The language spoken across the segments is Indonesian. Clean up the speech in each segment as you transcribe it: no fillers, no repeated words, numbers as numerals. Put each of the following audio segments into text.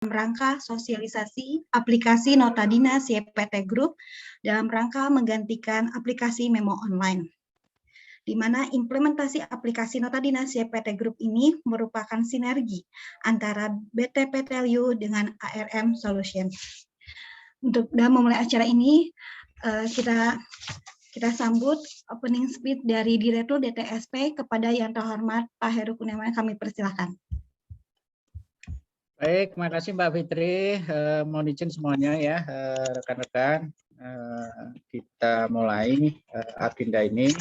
rangka sosialisasi aplikasi Nota Dinas YPT Group dalam rangka menggantikan aplikasi Memo Online, di mana implementasi aplikasi Nota Dinas YPT Group ini merupakan sinergi antara BTPTLU dengan ARM Solution. Untuk memulai acara ini, kita sambut opening speech dari Direktur DTSP kepada yang terhormat Pak Heru Kurniawan, kami persilakan. Baik, terima kasih Mbak Fitri. Mohon izin semuanya ya, rekan-rekan. Kita mulai agenda ini.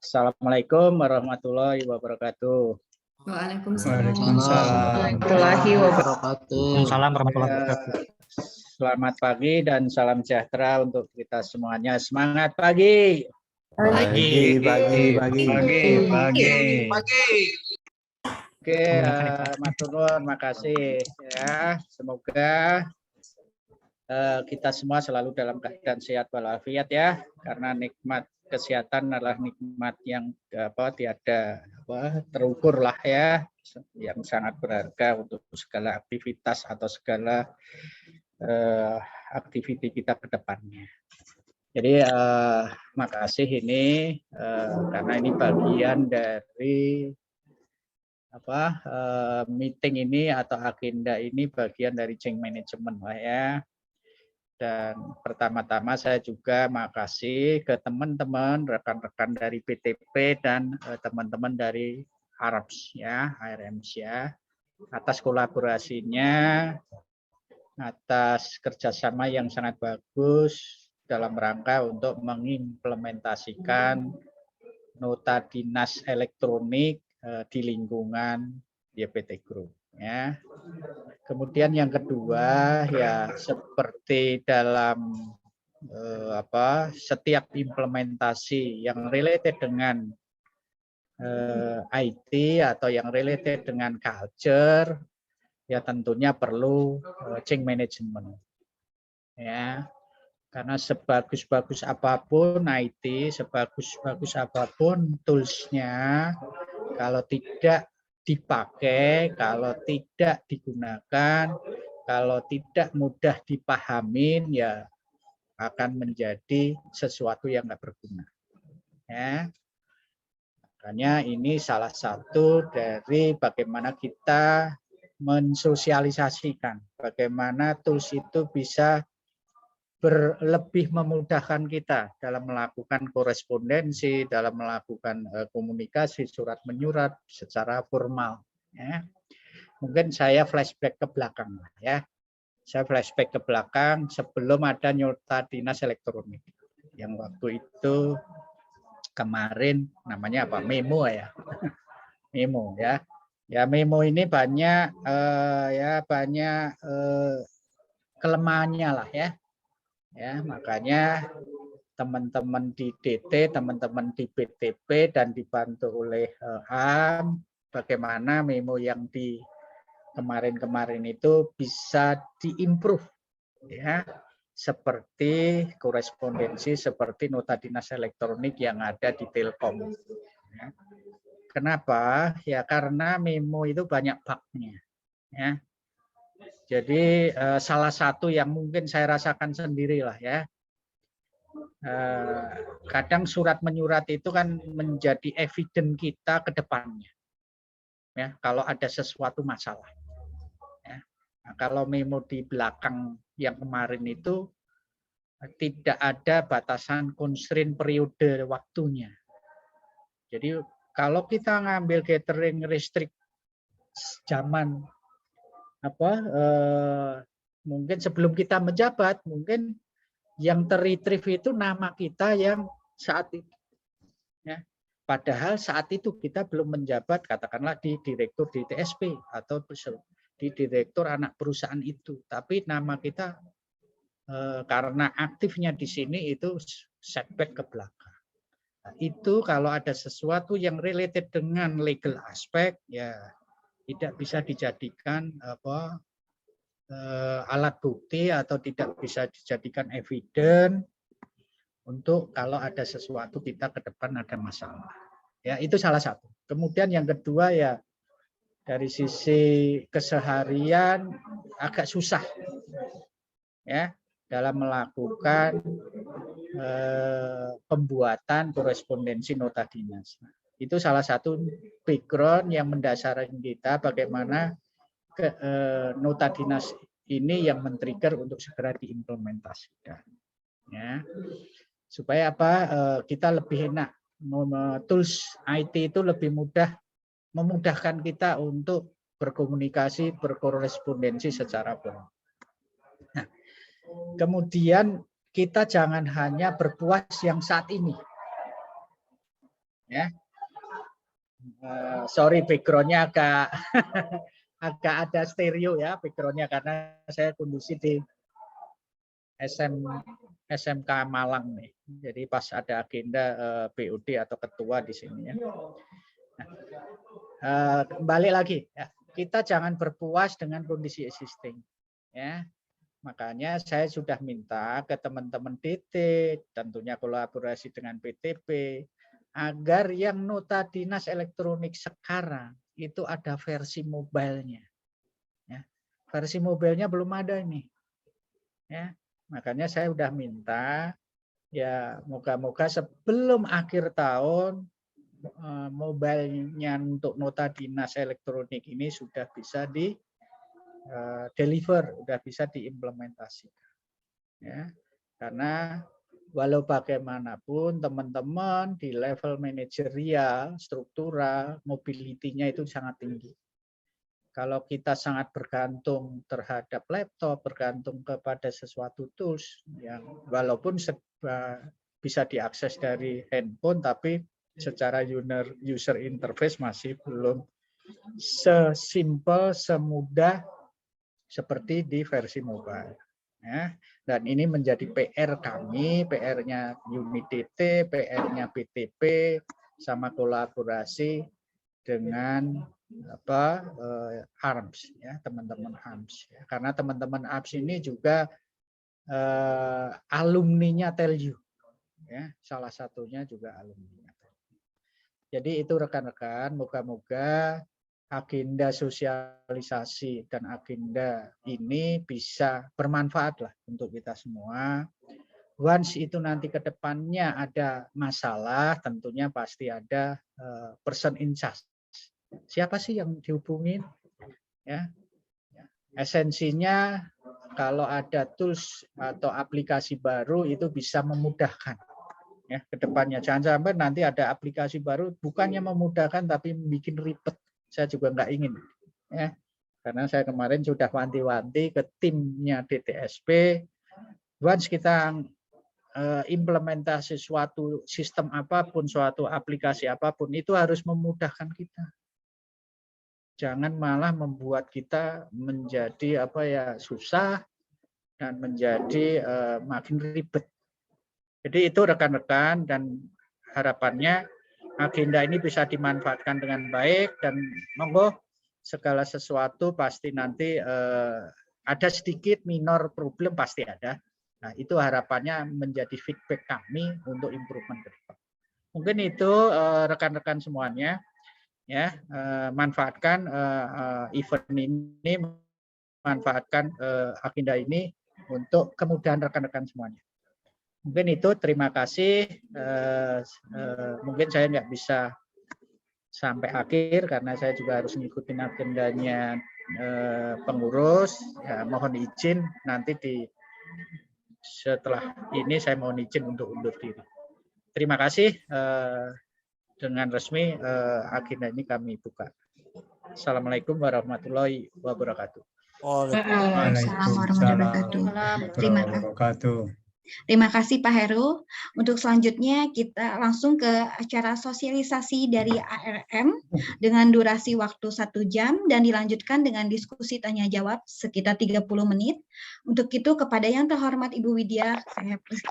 Assalamualaikum warahmatullahi wabarakatuh. Waalaikumsalam warahmatullahi wabarakatuh. Selamat pagi dan salam sejahtera untuk kita semuanya. Semangat pagi. Pagi. Oke, Mas Turun, makasih ya. Semoga kita semua selalu dalam keadaan sehat walafiat ya, karena nikmat kesehatan adalah nikmat yang tiada terukur lah ya, yang sangat berharga untuk segala aktivitas atau segala aktiviti kita ke depannya. Jadi makasih ini karena ini bagian dari meeting ini atau agenda ini bagian dari change management lah ya. Dan pertama-tama saya juga makasih ke teman-teman rekan-rekan dari PTP dan teman-teman dari ARMS ya, atas kolaborasinya, atas kerjasama yang sangat bagus dalam rangka untuk mengimplementasikan nota dinas elektronik di lingkungan YPT Group ya. Kemudian yang kedua ya, seperti dalam setiap implementasi yang related dengan IT atau yang related dengan culture, ya tentunya perlu change management ya, karena sebagus-bagus apapun IT, sebagus-bagus apapun toolsnya, kalau tidak dipakai, kalau tidak digunakan, kalau tidak mudah dipahamin, ya akan menjadi sesuatu yang nggak berguna ya. Makanya ini salah satu dari bagaimana kita mensosialisasikan bagaimana tools itu bisa lebih memudahkan kita dalam melakukan korespondensi, dalam melakukan komunikasi surat menyurat secara formal ya. Mungkin saya flashback ke belakang ya. Saya flashback ke belakang sebelum ada nota dinas elektronik yang waktu itu kemarin namanya apa, Memo ya. Memo ya. Ya Memo ini banyak kelemahannya lah ya. Ya, makanya teman-teman di DT, teman-teman di BTP dan dibantu oleh AM, bagaimana Memo yang di kemarin-kemarin itu bisa diimprove ya, seperti korespondensi, seperti nota dinas elektronik yang ada di Telkom. Ya. Kenapa? Ya karena Memo itu banyak bug-nya. Ya. Jadi salah satu yang mungkin saya rasakan sendirilah ya. Kadang surat menyurat itu kan menjadi evidence kita ke depannya. Ya, kalau ada sesuatu masalah. Ya. Nah, kalau Memo di belakang yang kemarin itu tidak ada batasan constraint periode waktunya. Jadi kalau kita ngambil gathering restrict zaman mungkin sebelum kita menjabat, mungkin yang terretrieve itu nama kita yang saat itu. Ya. Padahal saat itu kita belum menjabat, katakanlah di direktur di TSP atau di direktur anak perusahaan itu. Tapi nama kita karena aktifnya di sini itu setback ke belakang. Nah, itu kalau ada sesuatu yang related dengan legal aspek, ya tidak bisa dijadikan alat bukti atau tidak bisa dijadikan evidence untuk kalau ada sesuatu kita ke depan ada masalah. Ya itu salah satu. Kemudian yang kedua ya dari sisi keseharian agak susah ya dalam melakukan pembuatan korespondensi nota dinas. Itu salah satu background yang mendasari kita bagaimana nota dinas ini yang men-trigger untuk segera diimplementasikan. Ya. Supaya apa? Kita lebih enak. Tools IT itu lebih mudah memudahkan kita untuk berkomunikasi, berkorespondensi secara benar. Nah, kemudian kita jangan hanya berpuas yang saat ini. Ya. Sorry background-nya agak agak ada stereo ya background-nya karena saya kondisi di SMK Malang nih. Jadi pas ada agenda BOD atau ketua di sini ya. Nah, kembali lagi ya, kita jangan berpuas dengan kondisi existing ya. Makanya saya sudah minta ke teman-teman DT, tentunya kolaborasi dengan PTP, agar yang nota dinas elektronik sekarang itu ada versi mobile-nya. Ya. Versi mobile-nya belum ada nih. Ya. Makanya saya sudah minta, ya moga-moga sebelum akhir tahun, mobile-nya untuk nota dinas elektronik ini sudah bisa di deliver, sudah bisa diimplementasikan. Ya, karena walau bagaimanapun teman-teman di level manajerial, struktural, mobility-nya itu sangat tinggi. Kalau kita sangat bergantung terhadap laptop, bergantung kepada sesuatu tools yang walaupun bisa diakses dari handphone, tapi secara user interface masih belum sesimpel, semudah seperti di versi mobile. Ya, dan ini menjadi PR kami, PR-nya unit DT, PR-nya BTP, sama kolaborasi dengan ARMS, ya teman-teman ARMS. Ya. Karena teman-teman ARMS ini juga alumninya Telju, ya salah satunya juga alumninya. Jadi itu rekan-rekan, moga-moga agenda sosialisasi dan agenda ini bisa bermanfaat lah untuk kita semua. Once itu nanti ke depannya ada masalah, tentunya pasti ada person in charge. Siapa sih yang dihubungin? Ya. Esensinya kalau ada tools atau aplikasi baru itu bisa memudahkan ya ke depannya. Jangan sampai nanti ada aplikasi baru bukannya memudahkan tapi bikin ribet. Saya juga nggak ingin ya, karena saya kemarin sudah wanti-wanti ke timnya DTSP, once kita implementasi suatu sistem apapun, suatu aplikasi apapun itu harus memudahkan kita, jangan malah membuat kita menjadi susah dan menjadi makin ribet. Jadi itu rekan-rekan, dan harapannya agenda ini bisa dimanfaatkan dengan baik, dan monggo segala sesuatu pasti nanti ada sedikit minor problem pasti ada. Nah, itu harapannya menjadi feedback kami untuk improvement ke depan. Mungkin itu rekan-rekan semuanya ya, manfaatkan event ini, manfaatkan agenda ini untuk kemudahan rekan-rekan semuanya. Mungkin itu, terima kasih. Mungkin saya nggak bisa sampai akhir karena saya juga harus mengikuti agendanya pengurus. Ya, mohon izin nanti setelah ini saya mohon izin untuk undur diri. Terima kasih. Dengan resmi agenda ini kami buka. Assalamualaikum warahmatullahi wabarakatuh. Waalaikumsalam warahmatullahi wabarakatuh. Terima kasih Pak Heru. Untuk selanjutnya kita langsung ke acara sosialisasi dari ARM dengan durasi waktu 1 jam dan dilanjutkan dengan diskusi tanya jawab sekitar 30 menit. Untuk itu kepada yang terhormat Ibu Widya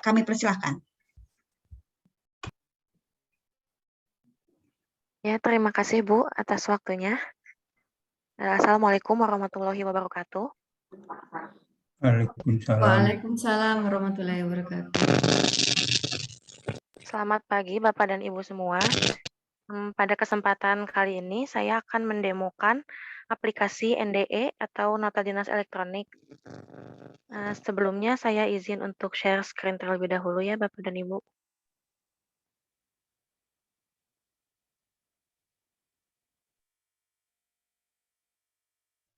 kami persilahkan. Ya, terima kasih Bu atas waktunya. Assalamualaikum warahmatullahi wabarakatuh. Waalaikumsalam warahmatullahi wabarakatuh. Selamat pagi Bapak dan Ibu semua. Pada kesempatan kali ini saya akan mendemokan aplikasi NDE atau Nota Dinas Elektronik. Sebelumnya saya izin untuk share screen terlebih dahulu ya Bapak dan Ibu.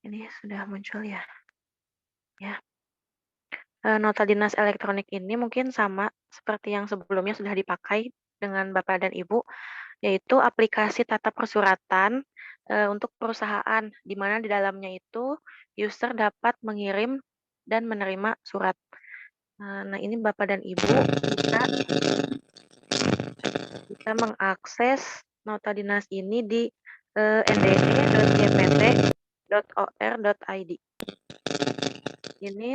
Ini sudah muncul ya. Ya. Nota Dinas Elektronik ini mungkin sama seperti yang sebelumnya sudah dipakai dengan Bapak dan Ibu, yaitu aplikasi tata persuratan untuk perusahaan, di mana di dalamnya itu user dapat mengirim dan menerima surat. Nah, ini Bapak dan Ibu bisa mengakses nota dinas ini di nde.jpt.or.id. Ini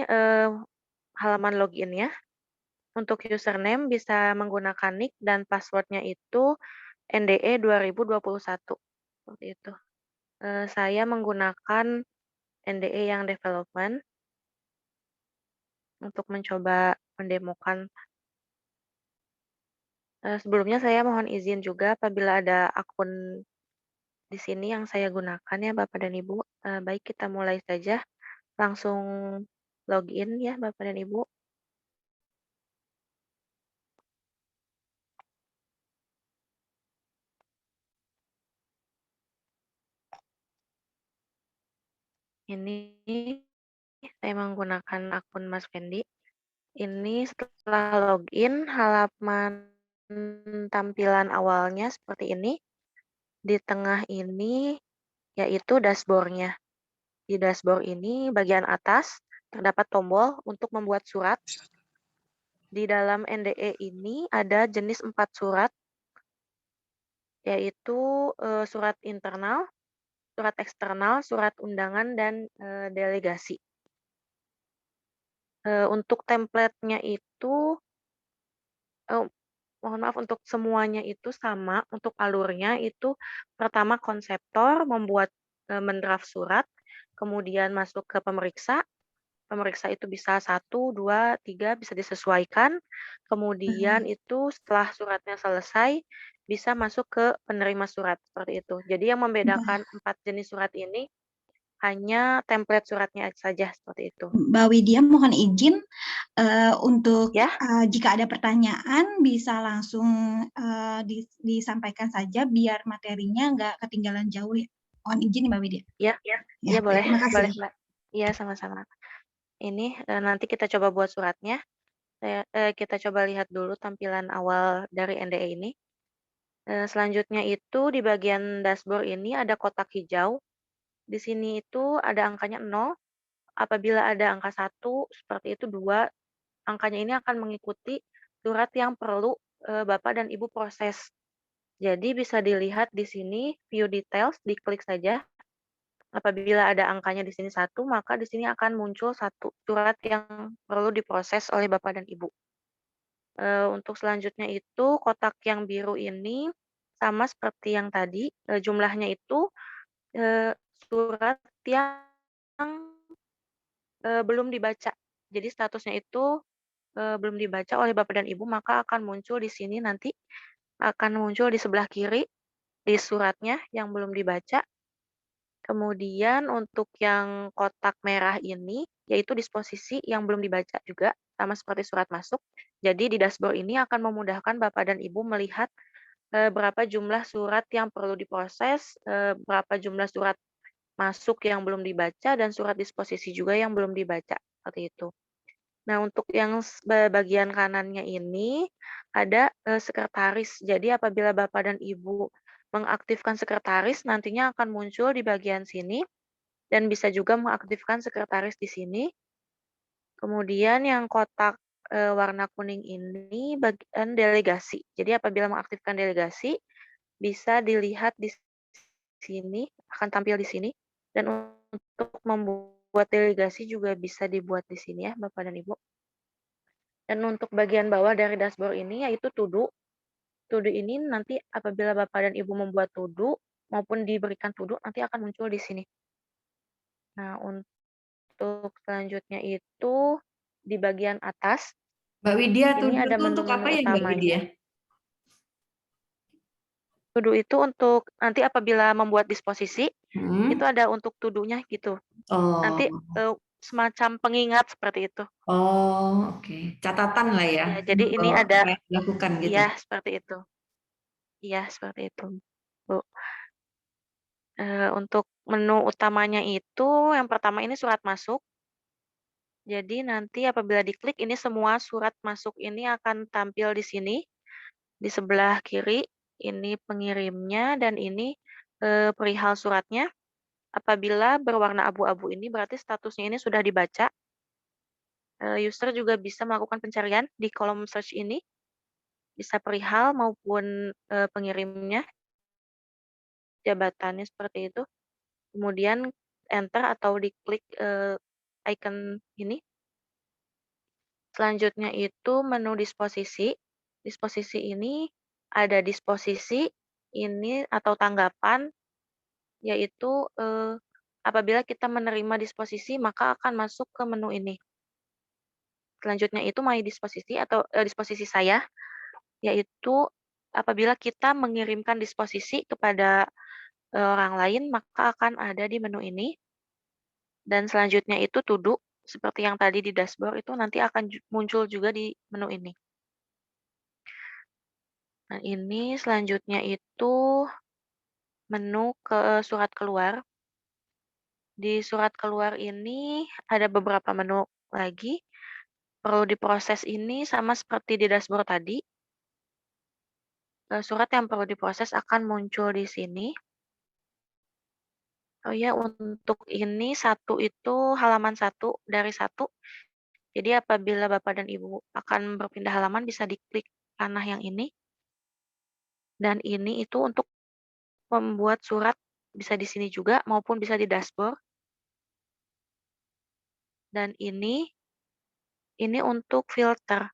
halaman login ya. Untuk username bisa menggunakan nick dan passwordnya itu NDE 2021. Seperti itu. Saya menggunakan NDE yang development untuk mencoba mendemokan. Sebelumnya saya mohon izin juga apabila ada akun di sini yang saya gunakan ya Bapak dan Ibu. Baik, kita mulai saja. Langsung login ya Bapak dan Ibu. Ini saya menggunakan akun Mas Fendi. Ini setelah login, halaman tampilan awalnya seperti ini. Di tengah ini yaitu dashboard-nya. Di dashboard ini bagian atas terdapat tombol untuk membuat surat. Di dalam NDE ini ada jenis 4 surat, yaitu surat internal, surat eksternal, surat undangan, dan delegasi. Untuk template-nya itu, mohon maaf, untuk semuanya itu sama. Untuk alurnya itu pertama konseptor membuat mendraft surat, kemudian masuk ke pemeriksa. Pemeriksa itu bisa 1, 2, 3, bisa disesuaikan. Kemudian itu setelah suratnya selesai, bisa masuk ke penerima surat, seperti itu. Jadi yang membedakan 4 jenis surat ini hanya template suratnya saja, seperti itu. Mbak Widya mohon izin untuk Ya. jika ada pertanyaan bisa langsung disampaikan saja biar materinya nggak ketinggalan jauh ya. Mohon izin Mbak Widya. Iya boleh. Terima kasih. Boleh, Mbak. Iya, sama-sama. Ini nanti kita coba buat suratnya. Kita coba lihat dulu tampilan awal dari NDE ini. Selanjutnya itu di bagian dashboard ini ada kotak hijau. Di sini itu ada angkanya 0. Apabila ada angka 1, seperti itu 2, angkanya ini akan mengikuti surat yang perlu Bapak dan Ibu proses. Jadi bisa dilihat di sini view details, diklik saja. Apabila ada angkanya di sini 1, maka di sini akan muncul 1 surat yang perlu diproses oleh Bapak dan Ibu. Untuk selanjutnya itu kotak yang biru ini sama seperti yang tadi, jumlahnya itu surat yang belum dibaca. Jadi statusnya itu belum dibaca oleh Bapak dan Ibu, maka akan muncul di sini nanti, akan muncul di sebelah kiri, di suratnya yang belum dibaca. Kemudian untuk yang kotak merah ini, yaitu disposisi yang belum dibaca juga, sama seperti surat masuk. Jadi di dashboard ini akan memudahkan Bapak dan Ibu melihat berapa jumlah surat yang perlu diproses, berapa jumlah surat masuk yang belum dibaca, dan surat disposisi juga yang belum dibaca, seperti itu. Nah, untuk yang bagian kanannya ini ada sekretaris. Jadi apabila Bapak dan Ibu mengaktifkan sekretaris, nantinya akan muncul di bagian sini dan bisa juga mengaktifkan sekretaris di sini. Kemudian yang kotak warna kuning ini bagian delegasi. Jadi apabila mengaktifkan delegasi, bisa dilihat di sini, akan tampil di sini. Dan untuk membuat delegasi juga bisa dibuat di sini ya, Bapak dan Ibu. Dan untuk bagian bawah dari dashboard ini yaitu to do. To do ini nanti apabila Bapak dan Ibu membuat to do maupun diberikan to do nanti akan muncul di sini. Nah, untuk selanjutnya itu di bagian atas Mbak Widya, ini to-do ada itu untuk apa menu-menu ya Mbak utamanya. Widya? To-do itu untuk nanti apabila membuat disposisi, Hmm. itu ada untuk to-do-nya gitu. Oh, Nanti semacam pengingat seperti itu. oh, oke. Catatan lah ya, Ya, jadi ini ada, apa yang dilakukan gitu. iya seperti itu. Iya seperti itu, Bu. Untuk menu utamanya itu yang pertama ini surat masuk. Jadi nanti apabila diklik ini semua surat masuk ini akan tampil di sini. Di sebelah kiri ini pengirimnya dan ini perihal suratnya. Apabila berwarna abu-abu ini berarti statusnya ini sudah dibaca. User juga bisa melakukan pencarian di kolom search ini, bisa perihal maupun pengirimnya, jabatannya seperti itu. Kemudian enter atau diklik icon ini. Selanjutnya itu menu disposisi. Disposisi ini ada disposisi ini atau tanggapan, yaitu apabila kita menerima disposisi maka akan masuk ke menu ini. Selanjutnya itu my disposisi atau disposisi saya, yaitu apabila kita mengirimkan disposisi kepada orang lain maka akan ada di menu ini. Dan selanjutnya itu to do, seperti yang tadi di dashboard itu nanti akan muncul juga di menu ini. Nah, ini selanjutnya itu menu ke surat keluar. Di surat keluar ini ada beberapa menu lagi. Perlu diproses ini sama seperti di dashboard tadi. Surat yang perlu diproses akan muncul di sini. Oh ya, untuk ini satu itu halaman 1 dari 1. Jadi apabila Bapak dan Ibu akan berpindah halaman bisa diklik panah yang ini. Dan ini itu untuk membuat surat bisa di sini juga maupun bisa di dashboard. Dan ini untuk filter.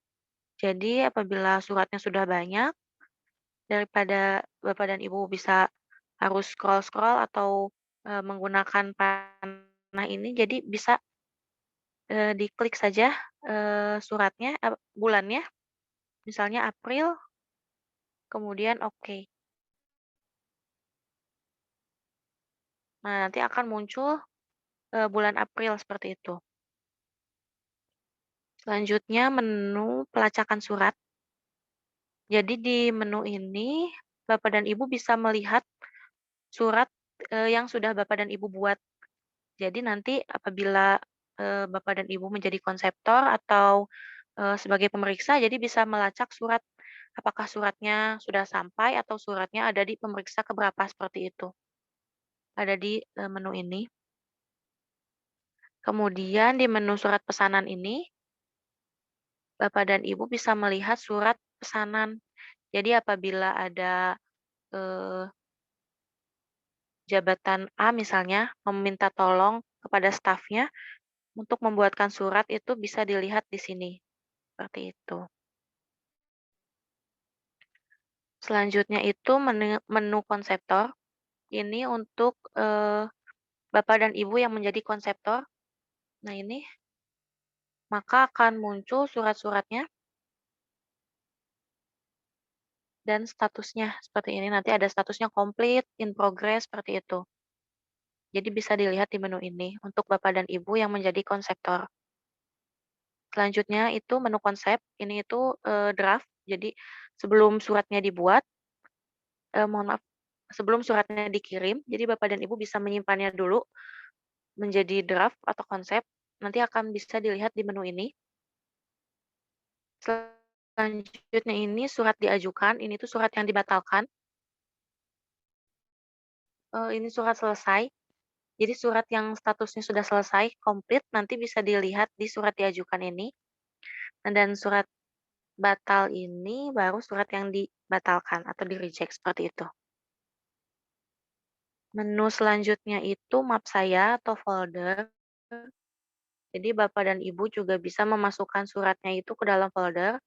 Jadi apabila suratnya sudah banyak, daripada Bapak dan Ibu bisa harus scroll-scroll atau menggunakan panah ini, jadi bisa diklik saja suratnya, bulannya, misalnya April, kemudian oke. Nah, nanti akan muncul bulan April seperti itu. Selanjutnya menu pelacakan surat. Jadi di menu ini Bapak dan Ibu bisa melihat surat yang sudah Bapak dan Ibu buat. Jadi nanti apabila Bapak dan Ibu menjadi konseptor atau sebagai pemeriksa, jadi bisa melacak surat apakah suratnya sudah sampai atau suratnya ada di pemeriksa keberapa seperti itu. Ada di menu ini. Kemudian di menu surat pesanan ini, Bapak dan Ibu bisa melihat surat pesanan. Jadi apabila ada jabatan A misalnya meminta tolong kepada stafnya untuk membuatkan surat itu bisa dilihat di sini. Seperti itu. Selanjutnya itu menu konseptor. Ini untuk Bapak dan Ibu yang menjadi konseptor. Nah ini, maka akan muncul surat-suratnya dan statusnya seperti ini. Nanti ada statusnya complete, in progress, seperti itu. Jadi bisa dilihat di menu ini untuk Bapak dan Ibu yang menjadi konseptor. Selanjutnya itu menu konsep, ini itu draft. Jadi sebelum suratnya dibuat, mohon maaf, sebelum suratnya dikirim, jadi Bapak dan Ibu bisa menyimpannya dulu menjadi draft atau konsep. Nanti akan bisa dilihat di menu ini. Selanjutnya ini surat diajukan, ini tuh surat yang dibatalkan. Ini surat selesai. Jadi surat yang statusnya sudah selesai, komplit, nanti bisa dilihat di surat diajukan ini. Dan surat batal ini baru surat yang dibatalkan atau di-reject seperti itu. Menu selanjutnya itu map saya atau folder. Jadi Bapak dan Ibu juga bisa memasukkan suratnya itu ke dalam folder.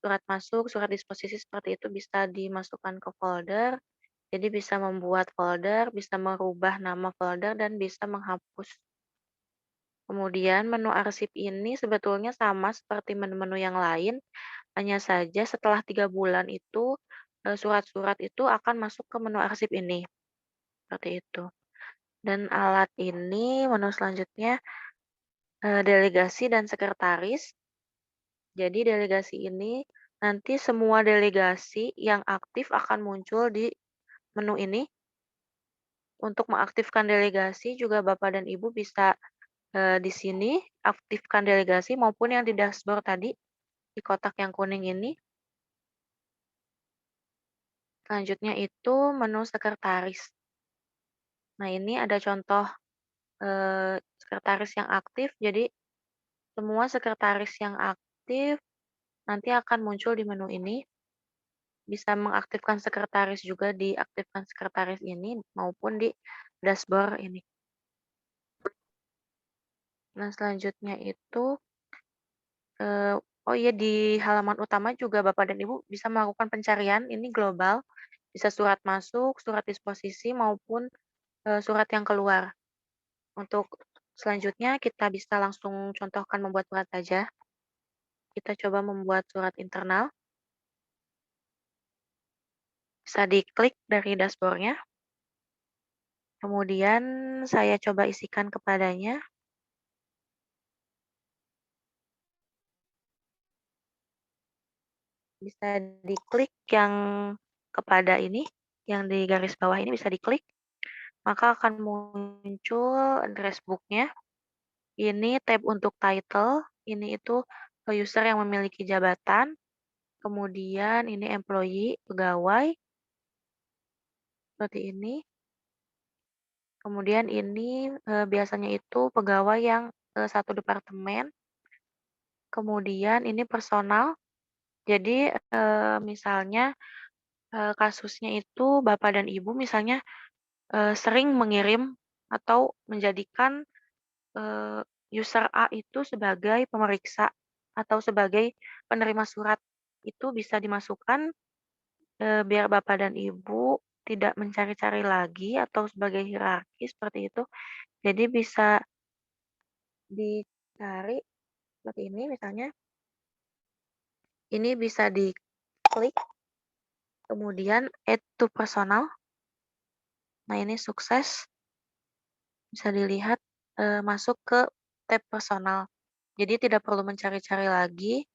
Surat masuk, surat disposisi seperti itu bisa dimasukkan ke folder. Jadi bisa membuat folder, bisa merubah nama folder, dan bisa menghapus. Kemudian menu arsip ini sebetulnya sama seperti menu-menu yang lain, hanya saja setelah 3 bulan itu surat-surat itu akan masuk ke menu arsip ini. Seperti itu. Dan alat ini, menu selanjutnya, delegasi dan sekretaris. Jadi delegasi ini nanti semua delegasi yang aktif akan muncul di menu ini. Untuk mengaktifkan delegasi juga Bapak dan Ibu bisa di sini aktifkan delegasi maupun yang di dashboard tadi di kotak yang kuning ini. Selanjutnya itu menu sekretaris. Nah, ini ada contoh sekretaris yang aktif. Jadi semua sekretaris yang aktif nanti akan muncul di menu ini. Bisa mengaktifkan sekretaris juga diaktifkan sekretaris ini maupun di dashboard ini. Nah, selanjutnya itu oh iya, di halaman utama juga Bapak dan Ibu bisa melakukan pencarian, ini global, bisa surat masuk, surat disposisi, maupun surat yang keluar. Untuk selanjutnya kita bisa langsung contohkan membuat surat saja. Kita coba membuat surat internal. Bisa diklik dari dashboard-nya. Kemudian saya coba isikan kepadanya. Bisa diklik yang kepada ini, yang di garis bawah ini bisa diklik, maka akan muncul address book-nya. Ini tab untuk title, ini itu user yang memiliki jabatan, kemudian ini employee, pegawai, seperti ini. Kemudian ini biasanya itu pegawai yang satu departemen, kemudian ini personal. Jadi misalnya kasusnya itu Bapak dan Ibu misalnya sering mengirim atau menjadikan user A itu sebagai pemeriksa atau sebagai penerima surat. Itu bisa dimasukkan biar Bapak dan Ibu tidak mencari-cari lagi atau sebagai hierarki seperti itu. Jadi bisa dicari seperti ini misalnya. Ini bisa diklik, kemudian add to personal. Nah, ini sukses. Bisa dilihat masuk ke tab personal. Jadi tidak perlu mencari-cari lagi,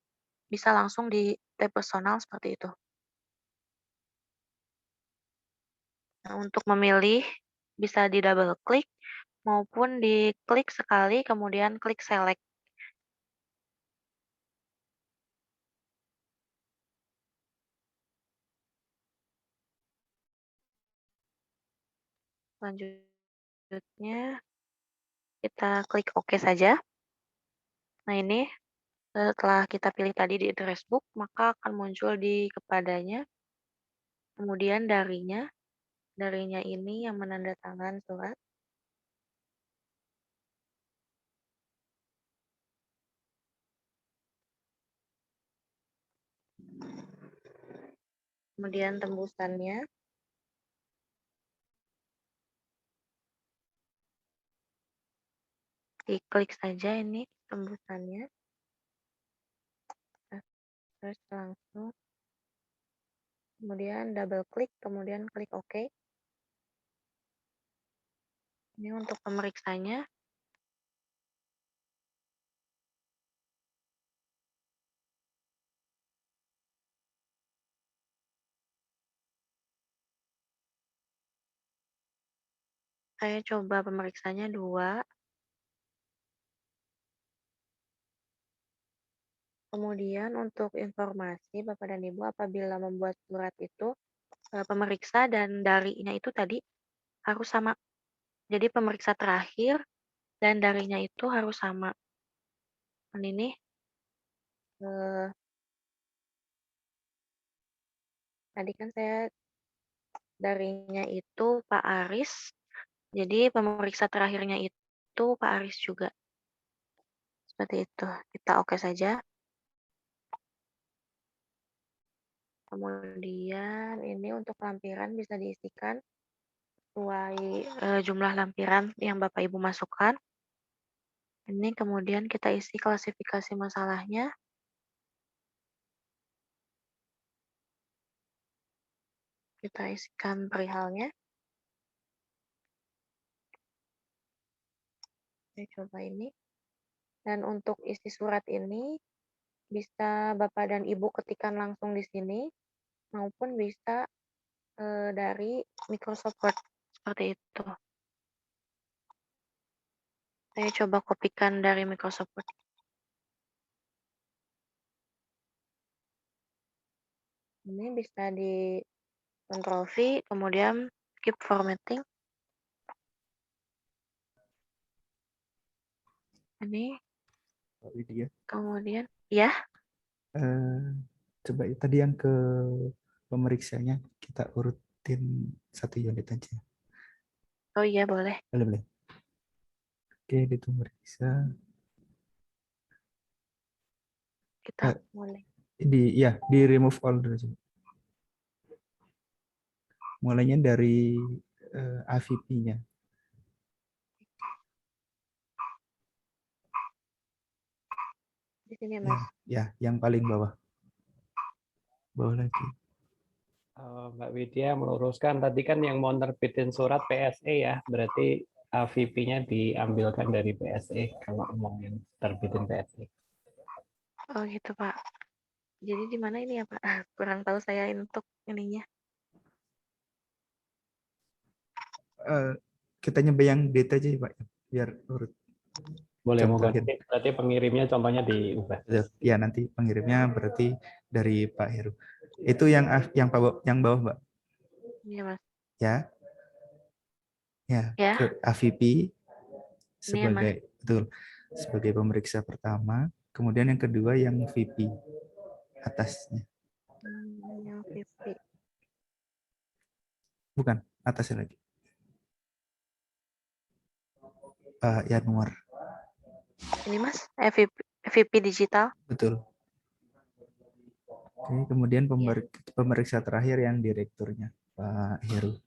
bisa langsung di tab personal seperti itu. Nah, untuk memilih bisa di double klik maupun diklik sekali kemudian klik select. Selanjutnya kita klik OK saja. Nah, ini setelah kita pilih tadi di address book, maka akan muncul di kepadanya. Kemudian darinya ini yang menandatangan surat. Kemudian tembusannya. Diklik saja ini tembusannya. Terus langsung. Kemudian double klik, kemudian klik OK. Ini untuk pemeriksanya. Saya coba pemeriksanya 2. Kemudian untuk informasi Bapak dan Ibu apabila membuat surat itu pemeriksa dan darinya itu tadi harus sama. Jadi pemeriksa terakhir dan darinya itu harus sama. Dan ini tadi kan saya darinya itu Pak Aris. Jadi pemeriksa terakhirnya itu Pak Aris juga. Seperti itu. Kita oke saja. Kemudian ini untuk lampiran bisa diisikan sesuai jumlah lampiran yang Bapak Ibu masukkan. Ini kemudian kita isi klasifikasi masalahnya. Kita isikan perihalnya. Saya coba ini. Dan untuk isi surat ini bisa Bapak dan Ibu ketikkan langsung di sini maupun bisa dari Microsoft Word seperti itu. Saya coba kopikan dari Microsoft Word. Ini bisa di Ctrl V, kemudian keep formatting. Ini, Pak Widya. kemudian, ya, Coba tadi yang ke pemeriksanya kita urutin satu unit aja. oh iya boleh. Boleh. Oke, itu meriksa. Kita mulai. Di remove all dulu. Coba. Mulainya dari AVP-nya. Di sini Mas. Ya, yang paling bawah. Bawah lagi. Mbak Widya meluruskan tadi kan yang mau nerbitin surat PSE ya, berarti AVP-nya diambilkan dari PSE kalau mau yang terbitin PSE. Oh gitu Pak. Jadi di mana ini ya Pak? Kurang tahu saya untuk ininya. Kita nyoba yang data aja ya, Pak, biar urut. Boleh mau Contohin. ganti, berarti pengirimnya contohnya diubah. Ya, nanti pengirimnya berarti dari Pak Heru. Itu yang bawah, Mbak. Iya Mas. Ya. Ya, Ya. ke AVP Ini ya, Mas. sebagai pemeriksa pertama, kemudian yang kedua yang VP atasnya. Yang VP. Bukan, atasnya lagi. Yanuar. Ini Mas, VP digital. Betul. Oke, kemudian pemeriksa terakhir yang direkturnya, Pak Heru.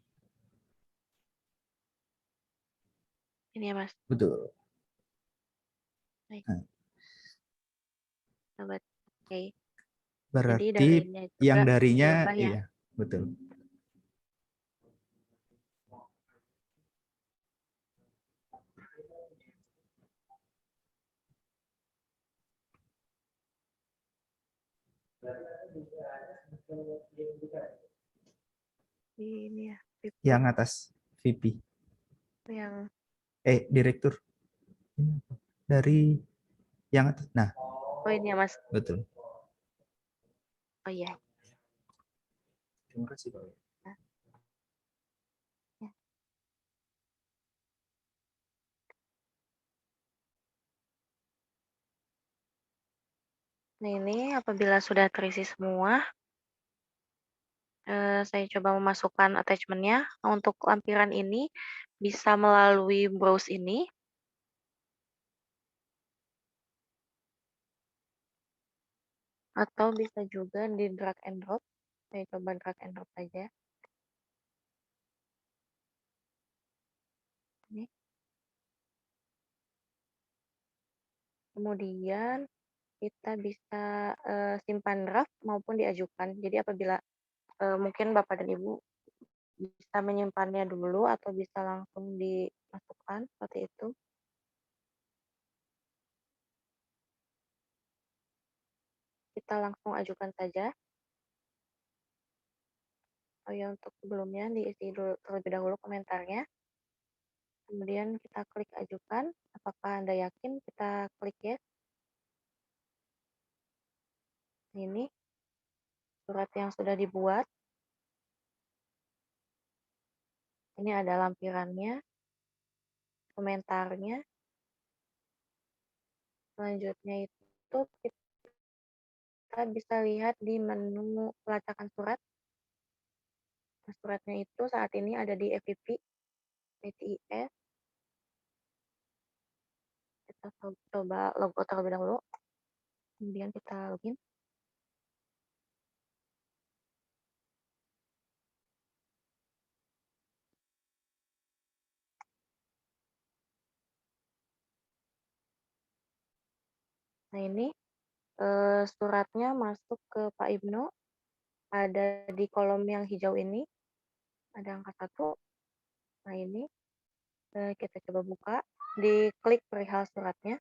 Ini ya Mas. Betul. Baik. Nah. Oke. Okay. Berarti Jadi yang darinya, diubah, ya? iya, betul. Ini ya. VP. Yang atas VP. Yang Direktur. Dari yang atas. Nah. Oh ini ya Mas. Betul. Oh iya. Terima kasih Pak. Ya. Nah ini apabila sudah terisi semua, saya coba memasukkan attachment-nya. Untuk lampiran ini bisa melalui browse ini. Atau bisa juga di drag and drop. Saya coba drag and drop saja. Ini. Kemudian kita bisa simpan draft maupun diajukan. Jadi apabila mungkin Bapak dan Ibu bisa menyimpannya dulu atau bisa langsung dimasukkan seperti itu. Kita langsung ajukan saja. Oh ya, untuk sebelumnya diisi dulu terlebih dahulu komentarnya. Kemudian kita klik ajukan. Apakah Anda yakin? Kita klik yes. Ini surat yang sudah dibuat. Ini ada lampirannya, komentarnya. Selanjutnya itu kita bisa lihat di menu pelacakan surat. Nah, suratnya itu saat ini ada di FVP, PTIS. Kita coba logo terlebih dahulu. Kemudian kita login. Nah ini suratnya masuk ke Pak Ibnu, ada di kolom yang hijau ini. ada angka 1. Nah, ini kita coba buka, diklik perihal suratnya.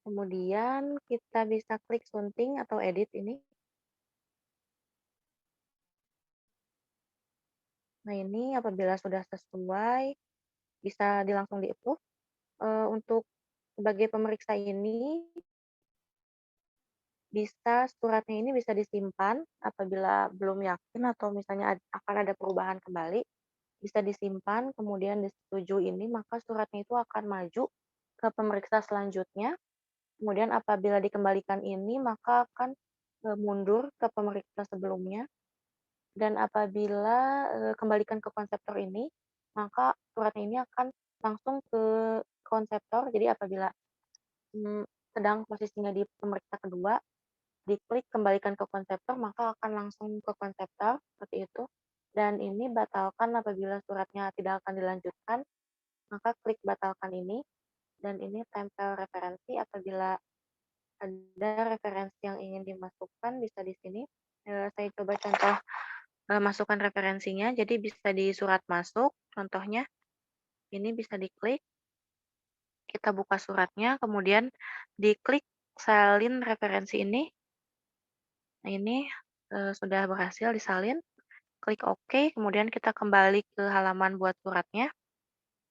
Kemudian kita bisa klik sunting atau edit ini. Nah, ini apabila sudah sesuai, bisa langsung di-approve. Untuk sebagai pemeriksa ini, suratnya ini bisa disimpan apabila belum yakin atau misalnya akan ada perubahan kembali, bisa disimpan, kemudian disetujui ini, maka suratnya itu akan maju ke pemeriksa selanjutnya. Kemudian apabila dikembalikan ini, maka akan mundur ke pemeriksa sebelumnya. Dan apabila kembalikan ke konseptor ini, maka suratnya ini akan langsung ke konseptor. Jadi apabila sedang posisinya di pemeriksa kedua, diklik kembalikan ke konseptor, maka akan langsung ke konseptor, seperti itu. Dan ini batalkan apabila suratnya tidak akan dilanjutkan, maka klik batalkan ini. Dan ini tempel referensi, apabila ada referensi yang ingin dimasukkan, bisa di sini. Saya coba contoh masukkan referensinya, jadi bisa di surat masuk, contohnya ini bisa diklik, kita buka suratnya, kemudian diklik salin referensi ini. Nah, ini sudah berhasil disalin, klik OK, kemudian kita kembali ke halaman buat suratnya,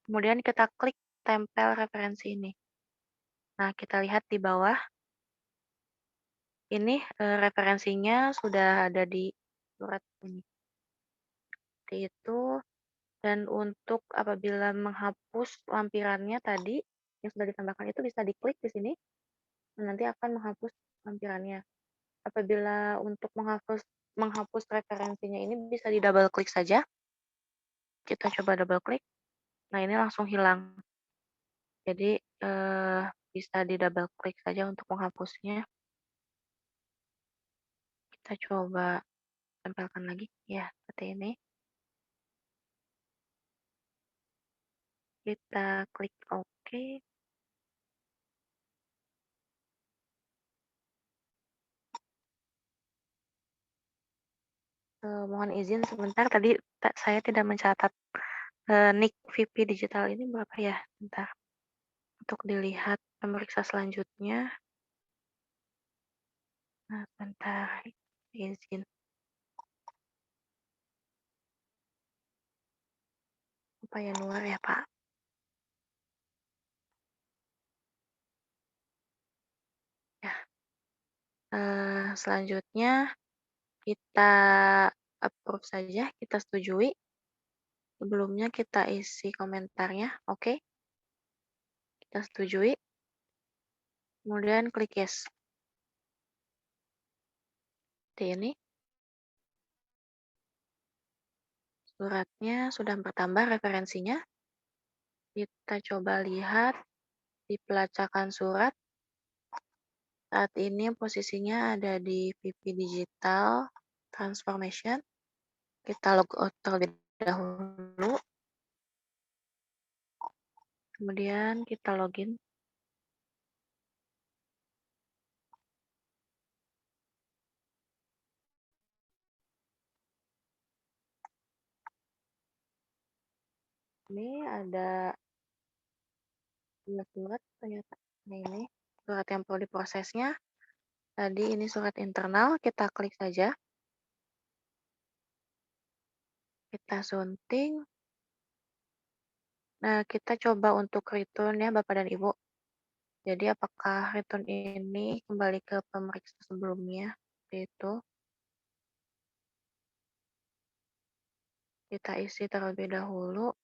kemudian kita klik tempel referensi ini. Nah, kita lihat di bawah, ini referensinya sudah ada di surat ini. Seperti itu. Dan untuk apabila menghapus lampirannya tadi yang sudah ditambahkan itu bisa diklik di sini, nanti akan menghapus lampirannya. Apabila untuk menghapus referensinya ini bisa di double klik saja. Kita coba double klik. Nah, ini langsung hilang. Jadi bisa di double klik saja untuk menghapusnya. Kita coba tempelkan lagi. Ya, seperti ini. Kita klik OK. Mohon izin sebentar, tadi saya tidak mencatat NIK VP digital ini berapa ya? Bentar. Untuk dilihat pemeriksa selanjutnya. Nah, bentar. Izin. Apa ya luar ya, Pak? Ya. Selanjutnya kita approve saja, kita setujui. Sebelumnya kita isi komentarnya, oke. Kita setujui. Kemudian klik yes. Seperti ini. Suratnya sudah bertambah referensinya. Kita coba lihat di pelacakan surat. Saat ini posisinya ada di VP Digital Transformation. Kita log out terlebih dahulu. Kemudian kita login. Ini ada 2 surat ternyata. Nah, ini surat yang perlu diprosesnya. Tadi ini surat internal, kita klik saja. Kita sunting. Nah, kita coba untuk return ya Bapak dan Ibu. Jadi apakah return ini kembali ke pemeriksa sebelumnya? Seperti itu. Kita isi terlebih dahulu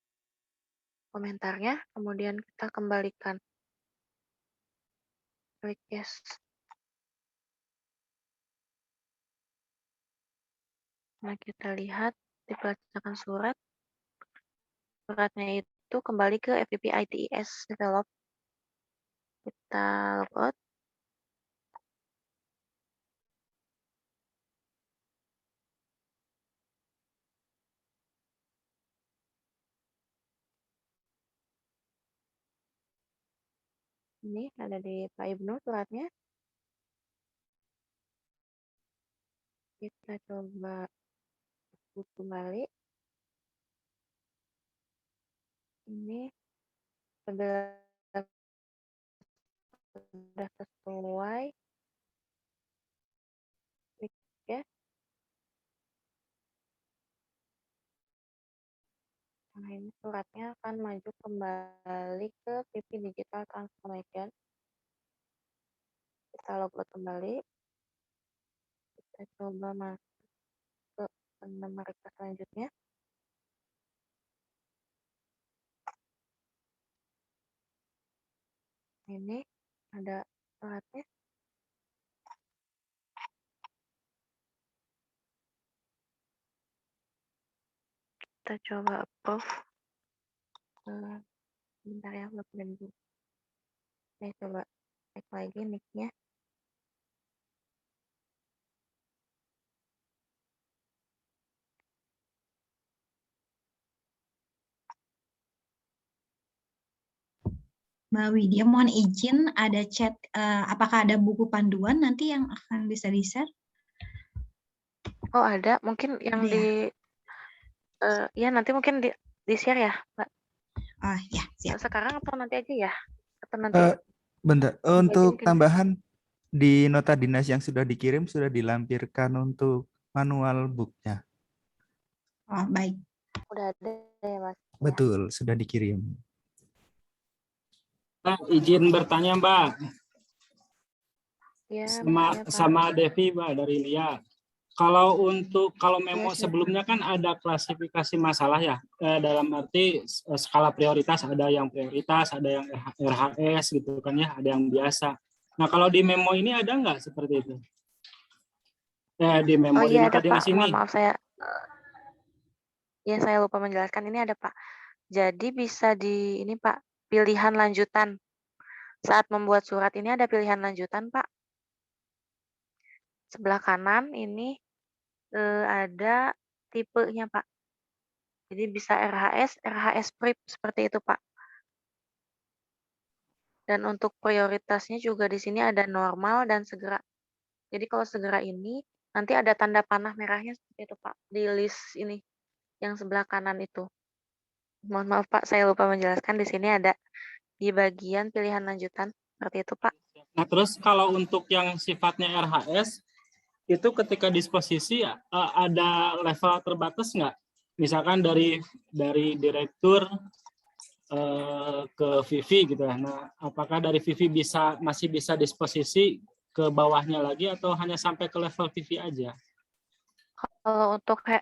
komentarnya, kemudian kita kembalikan. Klik yes. Nah, kita lihat di pelacakan surat. Suratnya itu kembali ke FPP ITES Develop. Kita logout. Ini ada di Pak Ibnu suratnya. Kita coba buka kembali. Ini sudah sesuai. Klik ya. Nah, ini suratnya akan maju kembali ke VP Digital Transformation. Kita logout kembali. Kita coba masuk ke nama request selanjutnya. Ini ada suratnya. Kita coba approve. Bentar ya, belum dulu. Saya coba cek lagi nick-nya. Mbak Widya, mohon izin ada chat, apakah ada buku panduan nanti yang akan bisa di-share? Oh ada, mungkin yang Ada ya? ya nanti mungkin di-share ya, Mbak. Oh ya, siap. Sekarang atau nanti aja ya? Atau nanti? Bentar, Nanti aja untuk mungkin. tambahan di nota dinas yang sudah dikirim sudah dilampirkan untuk manual booknya. Oh, baik. Udah ada ya, Mas? Betul, sudah dikirim. Izin bertanya, Mbak. Ya, Sama Pak. sama Devi, Mbak, dari Lia. Kalau memo Iya, sebelumnya kan ada klasifikasi masalah ya, dalam arti skala prioritas, ada yang prioritas, ada yang RHS gitu kan ya, ada yang biasa. Nah kalau di memo ini ada nggak seperti itu? Di memo Oh di iya nota ada Pak, dinas ini. mohon maaf saya lupa menjelaskan, ini ada Pak. Jadi bisa di ini Pak, pilihan lanjutan. Saat membuat surat ini ada pilihan lanjutan Pak. Sebelah kanan ini ada tipenya Pak. Jadi bisa RHS, RHS PRIP seperti itu Pak. Dan untuk prioritasnya juga di sini ada normal dan segera. Jadi kalau segera ini nanti ada tanda panah merahnya seperti itu Pak di list ini yang sebelah kanan itu. Mohon maaf Pak, saya lupa menjelaskan, di sini ada di bagian pilihan lanjutan seperti itu Pak. Nah terus kalau untuk yang sifatnya RHS itu ketika disposisi ada level terbatas nggak? Misalkan dari direktur ke Vivi gitu ya. Nah, apakah dari Vivi masih bisa disposisi ke bawahnya lagi atau hanya sampai ke level Vivi aja? Kalau untuk